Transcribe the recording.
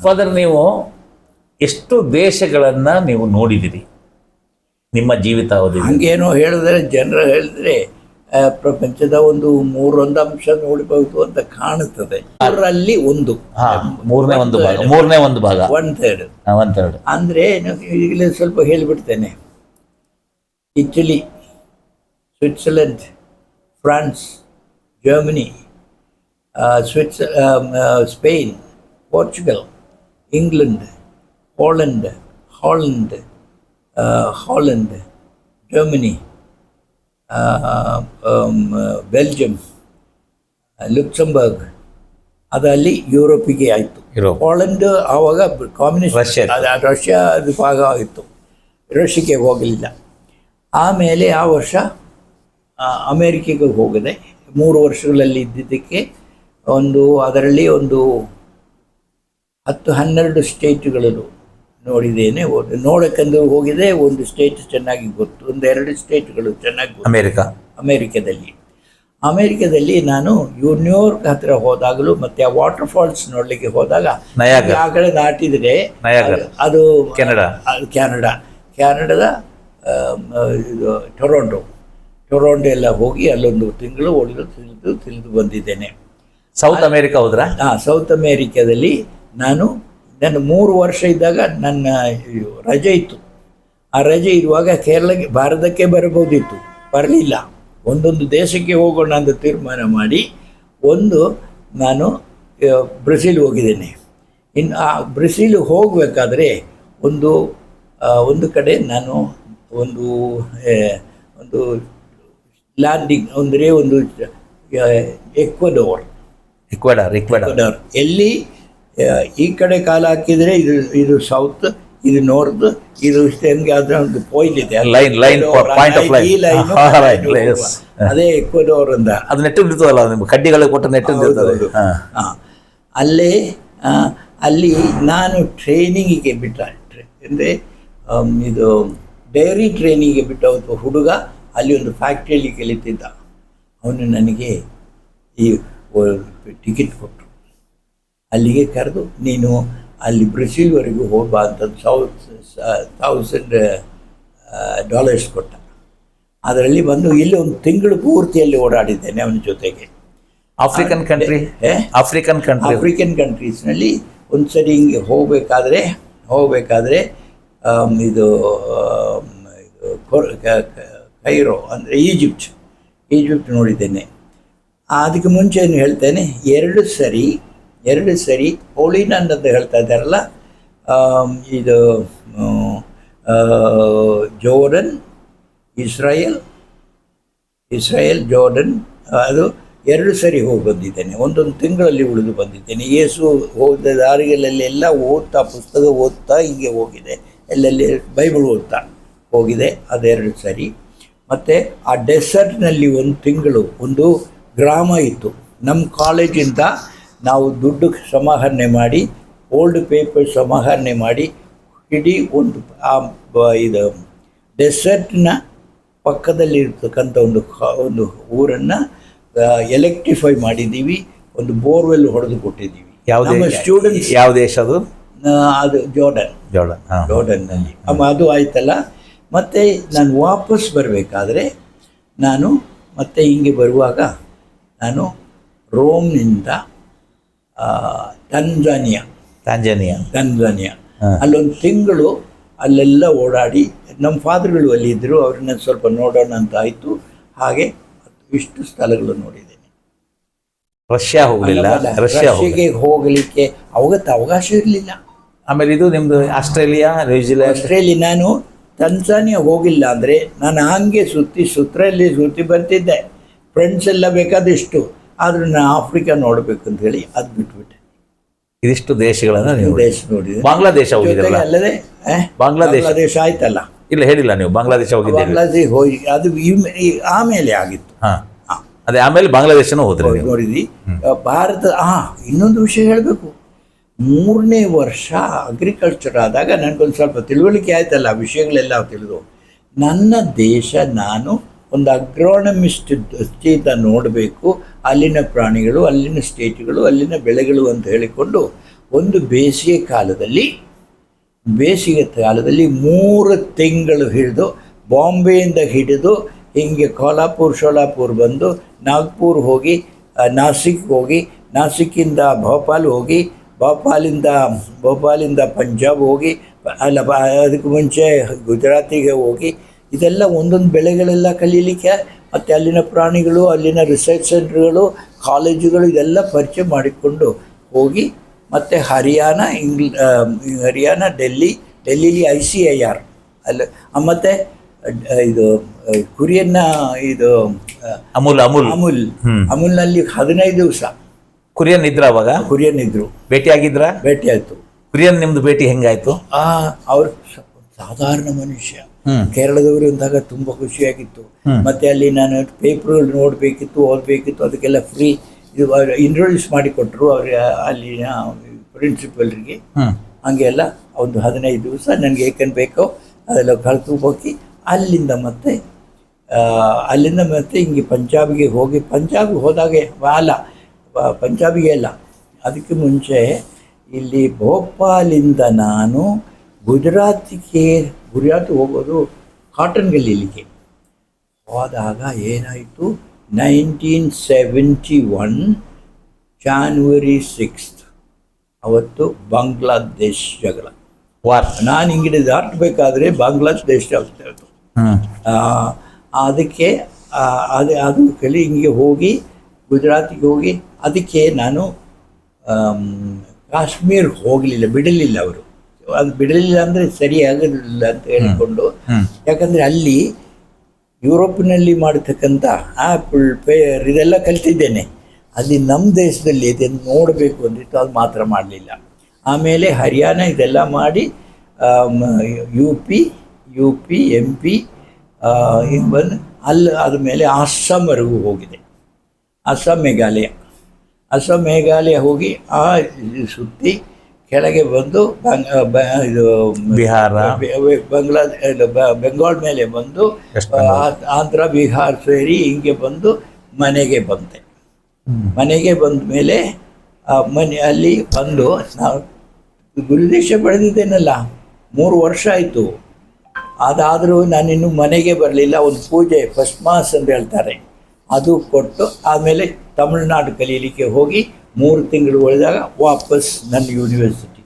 Father, ನೀವು ಎಷ್ಟು ದೇಶಗಳನ್ನು ನೀವು ನೋಡಿದಿರಿ ನಿಮ್ಮ ಜೀವಿತಾವಧಿ? ಹಂಗೇನೋ ಹೇಳಿದ್ರೆ ಜನರು ಹೇಳಿದ್ರೆ ಪ್ರಪಂಚದ ಒಂದು 3 ಅಂಶ ನೋಡಬಹುದು ಅಂತ ಕಾಣುತ್ತದೆ. ಅದರಲ್ಲಿ ಒಂದು ಮೂರನೇ ಒಂದು ಭಾಗ 1/3 ಅಂದ್ರೆ ಈಗಲೇ ಸ್ವಲ್ಪ ಹೇಳಿಬಿಡ್ತೇನೆ. Italy, Switzerland, France, Germany, Spain, Portugal, England, Holland, Germany, Belgium, Luxembourg, ಅದಲ್ಲಿ ಯುರೋಪಿಗೆ ಆಯಿತು. ಪೋಲೆಂಡ್ ಆವಾಗ ಕಾಮ್ಯುನಿಸ್ಟ್, ರಷ್ಯಾ ಅದು ಭಾಗ ಆಗಿತ್ತು, ರಷ್ಯಕ್ಕೆ ಹೋಗಲಿಲ್ಲ. ಆಮೇಲೆ ಆ ವರ್ಷ ಅಮೇರಿಕೆಗೆ ಹೋಗಿದೆ. 3 ವರ್ಷಗಳಲ್ಲಿ ಇದ್ದಿದ್ದಕ್ಕೆ ಅದರಲ್ಲಿ 10-12 ಸ್ಟೇಟ್ಗಳು ನೋಡಿದ್ದೇನೆ. ನೋಡಕ್ಕಂದು ಹೋಗಿದೆ. ಒಂದು ಸ್ಟೇಟ್ ಚೆನ್ನಾಗಿ ಗೊತ್ತು, 1-2 ಸ್ಟೇಟ್ಗಳು ಚೆನ್ನಾಗಿ ಗೊತ್ತು. ಅಮೇರಿಕಾದಲ್ಲಿ ನಾನು ನ್ಯೂಯಾರ್ಕ್ ಹತ್ರ ಹೋದಾಗಲೂ ಮತ್ತೆ ಆ ವಾಟರ್ ಫಾಲ್ಸ್ ನೋಡ್ಲಿಕ್ಕೆ ಹೋದಾಗ ಆ ಕಡೆ ದಾಟಿದ್ರೆ ಅದು ಕೆನಡಾದ ಇದು ಟೊರೊಂಟೊ ಎಲ್ಲ ಹೋಗಿ ಅಲ್ಲೊಂದು ತಿಂಗಳು ತಿಳಿದು ಬಂದಿದ್ದೇನೆ. ಸೌತ್ ಅಮೇರಿಕಾ ಹೋದ್ರಾ? ಸೌತ್ ಅಮೇರಿಕಾದಲ್ಲಿ ನಾನು 3 ವರ್ಷ ಇದ್ದಾಗ ನನ್ನ ರಜೆ ಇತ್ತು. ಆ ರಜೆ ಇರುವಾಗ ಭಾರತಕ್ಕೆ ಬರಬಹುದಿತ್ತು, ಬರಲಿಲ್ಲ. ಒಂದೊಂದು ದೇಶಕ್ಕೆ ಹೋಗೋಣ ಅಂತ ತೀರ್ಮಾನ ಮಾಡಿ ನಾನು ಬ್ರೆಜಿಲ್ ಹೋಗಿದ್ದೇನೆ. ಇನ್ನು ಆ ಬ್ರೆಜಿಲ್ ಹೋಗಬೇಕಾದ್ರೆ ಒಂದು ಕಡೆ ನಾನು ಒಂದು ಲ್ಯಾಂಡಿಂಗ್ ಅಂದರೆ ಎಕ್ವಡೋರ್ ಎಲ್ಲಿ ಈ ಕಡೆ ಕಾಲ ಹಾಕಿದರೆ ಇದು ಸೌತ್, ಇದು ನಾರ್ತ್, ಇದು ಹೆಂಗೆ ಅದರ ಒಂದು ಪಾಯಿಂಟ್ ಇದೆ, ಅದೇ ಎಕ್ವಡೋರ್ ಅಂತ. ಅದು ನೆಟ್ಟು ನಿಲ್ತದಲ್ಲ, ನಿಮ್ಮ ಕಡ್ಡಿಗಳಿಗೆ ಕೊಟ್ಟು ನೆಟ್ಟು ನಿಲ್ತದೆ. ಅಲ್ಲಿ ನಾನು ಟ್ರೈನಿಂಗಿಗೆ ಬಿಟ್ಟ, ಅಂದರೆ ಇದು ಡೈರಿ ಟ್ರೈನಿಂಗಿಗೆ ಬಿಟ್ಟ ಒಂದು ಹುಡುಗ ಅಲ್ಲಿ ಒಂದು ಫ್ಯಾಕ್ಟ್ರಿಯಲ್ಲಿ ಕಲಿತಿದ್ದ. ಅವನು ನನಗೆ ಈ ಟಿಕೆಟ್ ಕೊಟ್ಟರು. ಅಲ್ಲಿಗೆ ಕರೆದು ನೀನು ಅಲ್ಲಿ ಬ್ರೆಜಿಲ್ವರೆಗೂ ಹೋಗ್ಬಾ ಅಂತ $1,000 ಕೊಟ್ಟ. ಅದರಲ್ಲಿ ಬಂದು ಇಲ್ಲಿ 1 ತಿಂಗಳು ಪೂರ್ತಿಯಲ್ಲಿ ಓಡಾಡಿದ್ದೇನೆ ಅವನ ಜೊತೆಗೆ. ಆಫ್ರಿಕನ್ ಕಂಟ್ರೀಸ್ನಲ್ಲಿ ಒಂದು ಸರಿ ಹಿಂಗೆ ಹೋಗಬೇಕಾದ್ರೆ ಇದು ಕೈರೋ ಅಂದರೆ ಈಜಿಪ್ಟ್ ನೋಡಿದ್ದೇನೆ. ಅದಕ್ಕೆ ಮುಂಚೆ ಏನು ಹೇಳ್ತೇನೆ, 2 ಸರಿ ಹೋಲಿ ಲ್ಯಾಂಡ್ ಅಂತ ಹೇಳ್ತಾ ಇದ್ದಾರಲ್ಲ, ಇದು ಜೋರ್ಡನ್, ಇಸ್ರಾಯೇಲ್, ಜೋರ್ಡನ್, ಅದು 2 ಸರಿ ಹೋಗಿ ಬಂದಿದ್ದೇನೆ. 1 ತಿಂಗಳಲ್ಲಿ ಉಳಿದು ಬಂದಿದ್ದೇನೆ. ಯೇಸು ಹೋದ ದಾರಿಗಳಲ್ಲೆಲ್ಲ ಪುಸ್ತಕ ಓದ್ತಾ ಹಿಂಗೆ ಹೋಗಿದೆ, ಎಲ್ಲೆಲ್ಲಿ ಬೈಬಲ್ ಓದ್ತಾ ಹೋಗಿದೆ. ಅದು 2 ಸರಿ. ಮತ್ತು ಆ ಡೆಸರ್ಟ್ನಲ್ಲಿ 1 ತಿಂಗಳು ಒಂದು ಗ್ರಾಮ ಇತ್ತು. ನಮ್ಮ ಕಾಲೇಜಿಂದ ನಾವು ದುಡ್ಡು ಸಮಾಹರಣೆ ಮಾಡಿ, ಓಲ್ಡ್ ಪೇಪರ್ ಸಮಾಹರಣೆ ಮಾಡಿ, ಇಡೀ ಇದು ಡೆಸರ್ಟ್ನ ಪಕ್ಕದಲ್ಲಿ ಇರ್ತಕ್ಕಂಥ ಒಂದು ಊರನ್ನು ಎಲೆಕ್ಟ್ರಿಫೈ ಮಾಡಿದ್ದೀವಿ. ಒಂದು ಬೋರ್ವೆಲ್ ಹೊಡೆದು ಕೊಟ್ಟಿದ್ದೀವಿ. ನಮ್ಮ ಸ್ಟೂಡೆಂಟ್ಸ್. ಯಾವ ದೇಶ ಅದು? ಅದು ಜೋರ್ಡನ್ನಲ್ಲಿ. ಅದು ಆಯ್ತಲ್ಲ. ಮತ್ತು ನಾನು ವಾಪಸ್ ಬರಬೇಕಾದ್ರೆ ಮತ್ತೆ ಹಿಂಗೆ ಬರುವಾಗ ನಾನು ರೋಮ್ನಿಂದ ತಂಜಾನಿಯಾ ಅಲ್ಲೊಂದು ತಿಂಗಳು ಅಲ್ಲೆಲ್ಲ ಓಡಾಡಿ, ನಮ್ಮ ಫಾದರ್ಗಳು ಅಲ್ಲಿ ಇದ್ದರು, ಅವ್ರನ್ನ ಸ್ವಲ್ಪ ನೋಡೋಣ ಅಂತ ಆಯಿತು. ಹಾಗೆ ಇಷ್ಟು ಸ್ಥಳಗಳು ನೋಡಿದ್ದೇನೆ. ರಷ್ಯಾಗೆ ಹೋಗಲಿಕ್ಕೆ ಅವಕಾಶ ಇರಲಿಲ್ಲ. ಆಮೇಲೆ ಇದು ನಿಮ್ಮದು ಆಸ್ಟ್ರೇಲಿಯಾ, ನ್ಯೂಜಿಲೆಂಡ್. ನಾನು ತಂಜಾನಿಯಾ ಹೋಗಿಲ್ಲ. ಅಂದರೆ ನಾನು ಹಂಗೆ ಸುತ್ತಿ ಬರ್ತಿದ್ದೆ. ಫ್ರೆಂಡ್ಸ್ ಎಲ್ಲ ಬೇಕಾದಷ್ಟು, ಆದರೂ ನಾನು ಆಫ್ರಿಕಾ ನೋಡಬೇಕು ಅಂತ ಹೇಳಿ ಅದು ಬಿಟ್ಬಿಟ್ಟೆ. ಇದಿಷ್ಟು ದೇಶಗಳನ್ನು ನೋಡಿದೆ. ಬಾಂಗ್ಲಾದೇಶ ಅಲ್ಲದೆ ಬಾಂಗ್ಲಾದೇಶ ಆಯ್ತಲ್ಲ. ಇಲ್ಲ ಹೇಳಿಲ್ಲ ನೀವು, ಬಾಂಗ್ಲಾದೇಶ ಹೋಗಿದ್ದೀರಿ. ಬಾಂಗ್ಲಾದೇಶ ಹೋಗಿ ಅದು ಆಮೇಲೆ ಆಗಿತ್ತು. ಅದೇ ಆಮೇಲೆ ಬಾಂಗ್ಲಾದೇಶನೂ ಹೋದ್ರಿ ನೋಡಿದ್ವಿ. ಭಾರತ ಇನ್ನೊಂದು ವಿಷಯ ಹೇಳಬೇಕು. 3ನೇ ವರ್ಷ ಅಗ್ರಿಕಲ್ಚರ್ ಆದಾಗ ನನಗೊಂದು ಸ್ವಲ್ಪ ತಿಳುವಳಿಕೆ ಆಯ್ತಲ್ಲ, ವಿಷಯಗಳೆಲ್ಲ ತಿಳಿದು. ನನ್ನ ದೇಶ ನಾನು ಒಂದು ಅಗ್ರೋನಮಿಸ್ಟ್ ದೃಷ್ಟಿಯಿಂದ ನೋಡಬೇಕು, ಅಲ್ಲಿನ ಪ್ರಾಣಿಗಳು, ಅಲ್ಲಿನ ಸ್ಟೇಟ್ಗಳು, ಅಲ್ಲಿನ ಬೆಳೆಗಳು ಅಂತ ಹೇಳಿಕೊಂಡು ಒಂದು ಬೇಸಿಗೆ ಕಾಲದಲ್ಲಿ 3 ತಿಂಗಳು ಹಿಡಿದು ಬಾಂಬೆಯಿಂದ ಹಿಡಿದು ಹೀಗೆ ಕೋಲ್ಹಾಪುರ ಶೋಲಾಪುರ ಬಂದು ನಾಗ್ಪುರ್ ಹೋಗಿ ನಾಸಿಕ್ ಹೋಗಿ ನಾಸಿಕ್ಕಿಂದ ಭೋಪಾಲ್ ಹೋಗಿ ಭೋಪಾಲಿಂದ ಪಂಜಾಬ್ ಹೋಗಿ ಅದಕ್ಕೆ ಮುಂಚೆ ಗುಜರಾತಿಗೆ ಹೋಗಿ ಇದೆಲ್ಲ ಒಂದೊಂದು ಬೆಳೆಗಳೆಲ್ಲ ಕಲೀಲಿಕ್ಕೆ ಮತ್ತು ಅಲ್ಲಿನ ಪ್ರಾಣಿಗಳು ಅಲ್ಲಿನ ರಿಸರ್ಚ್ ಸೆಂಟ್ರ್ಗಳು ಕಾಲೇಜುಗಳು ಇದೆಲ್ಲ ಪರಿಚಯ ಮಾಡಿಕೊಂಡು ಹೋಗಿ ಮತ್ತು ಹರಿಯಾಣ ಡೆಲ್ಲಿಲಿ ICIR ಅಲ್ಲಿ ಮತ್ತು ಇದು ಕುರಿಯನ್ನ ಇದು ಅಮೂಲ್ನಲ್ಲಿ 15 ದಿವಸ ಕುರಿಯನ್ ಇದ್ರ ಅವಾಗ? ಕುರಿಯನ್ ಇದ್ರು. ಭೇಟಿ ಆಯ್ತು. ಕುರಿಯನ್ ನಿಮ್ದು ಭೇಟಿ ಹೆಂಗಾಯ್ತು? ಅವ್ರು ಸಾಧಾರಣ ಮನುಷ್ಯ, ಕೇರಳದವರು ಅಂದಾಗ ತುಂಬಾ ಖುಷಿಯಾಗಿತ್ತು. ಮತ್ತೆ ಅಲ್ಲಿ ನಾನು ಪೇಪರ್ಗಳು ನೋಡಬೇಕಿತ್ತು, ಓದಬೇಕಿತ್ತು, ಅದಕ್ಕೆಲ್ಲ ಫ್ರೀ ಇದು ಇಂಟ್ರೊಡ್ಯೂಸ್ ಮಾಡಿಕೊಟ್ರು ಅವ್ರಿಗೆ, ಅಲ್ಲಿನ ಪ್ರಿನ್ಸಿಪಲ್ರಿಗೆ. ಹಂಗೆಲ್ಲ ಒಂದು 15 ದಿವಸ ನನಗೆ ಏಕನ್ ಬೇಕೋ ಅದೆಲ್ಲ ಕಳೆದು ಹೋಗಿ ಅಲ್ಲಿಂದ ಮತ್ತೆ ಹಿಂಗೆ ಪಂಜಾಬಿಗೆ ಹೋದಾಗೆ ಪಂಜಾಬಿಗೆ ಅಲ್ಲ, ಅದಕ್ಕೆ ಮುಂಚೆ ಇಲ್ಲಿ ಭೋಪಾಲಿಂದ ನಾನು ಗುಜರಾತ್ ಹೋಗೋದು ಕಾಟನ್ ಗಲೀಲಿಗೆ ಹೋದಾಗ ಏನಾಯಿತು, 1971 January 6th ಅವತ್ತು ಬಾಂಗ್ಲಾದೇಶ್ ಜಗಳ. ನಾನು ಹಿಂಗೆ ದಾಟಬೇಕಾದ್ರೆ ಬಾಂಗ್ಲಾದೇಶ ಆಗ್ತಾ ಇತ್ತು. ಅದಕ್ಕೆ ಅದು ಕಲಿ ಹಿಂಗೆ ಹೋಗಿ ಗುಜರಾತಿಗೆ ಹೋಗಿ, ಅದಕ್ಕೆ ನಾನು ಕಾಶ್ಮೀರ್ ಹೋಗಲಿಲ್ಲ, ಬಿಡಲಿಲ್ಲ ಅವರು. ಅದು ಬಿಡಲಿಲ್ಲ ಅಂದರೆ ಸರಿಯಾಗಲಿಲ್ಲ ಅಂತ ಹೇಳಿಕೊಂಡು, ಯಾಕಂದರೆ ಅಲ್ಲಿ ಯುರೋಪಿನಲ್ಲಿ ಮಾಡತಕ್ಕಂಥ ಆ್ಯಪಲ್ ಪೇರ್ ಇದೆಲ್ಲ ಕಲಿತಿದ್ದೇನೆ. ಅಲ್ಲಿ ನಮ್ಮ ದೇಶದಲ್ಲಿ ಇದನ್ನು ನೋಡಬೇಕು ಅಂದಿತ್ತು, ಅದು ಮಾತ್ರ ಮಾಡಲಿಲ್ಲ. ಆಮೇಲೆ ಹರಿಯಾಣ ಇದೆಲ್ಲ ಮಾಡಿ ಯು ಪಿ MP ಹಿಂಗೆ ಬಂದು ಆದಮೇಲೆ ಅಸ್ಸಾಂವರೆಗೂ ಹೋಗಿದೆ. ಅಸ್ಸಾಂ ಮೇಘಾಲಯ ಹೋಗಿ ಸುತ್ತಿ ಕೆಳಗೆ ಬಂದು ಇದು ಬಿಹಾರ, ಬೆಂಗಾಲ್ ಮೇಲೆ ಬಂದು ಆಂಧ್ರ ಬಿಹಾರ್ ಸೇರಿ ಹಿಂಗೆ ಬಂದು ಮನೆಗೆ ಬಂದೆ. ಮನೆಗೆ ಬಂದ ಮೇಲೆ ಅಲ್ಲಿ ಬಂದು ನಾವು ಗುರುದೇಶ ಪಡೆದಿದ್ದೇನಲ್ಲ 3 ವರ್ಷ ಆಯಿತು. ಅದಾದರೂ ನಾನಿನ್ನೂ ಮನೆಗೆ ಬರಲಿಲ್ಲ. ಒಂದು ಪೂಜೆ ಫಸ್ಟ್ ಮಾಸ್ ಅಂತ ಹೇಳ್ತಾರೆ, ಅದು ಕೊಟ್ಟು ಆಮೇಲೆ ತಮಿಳ್ನಾಡು ಕಲೀಲಿಕ್ಕೆ ಹೋಗಿ 3 ತಿಂಗಳು ಉಳಿದಾಗ ವಾಪಸ್ ನನ್ನ ಯೂನಿವರ್ಸಿಟಿ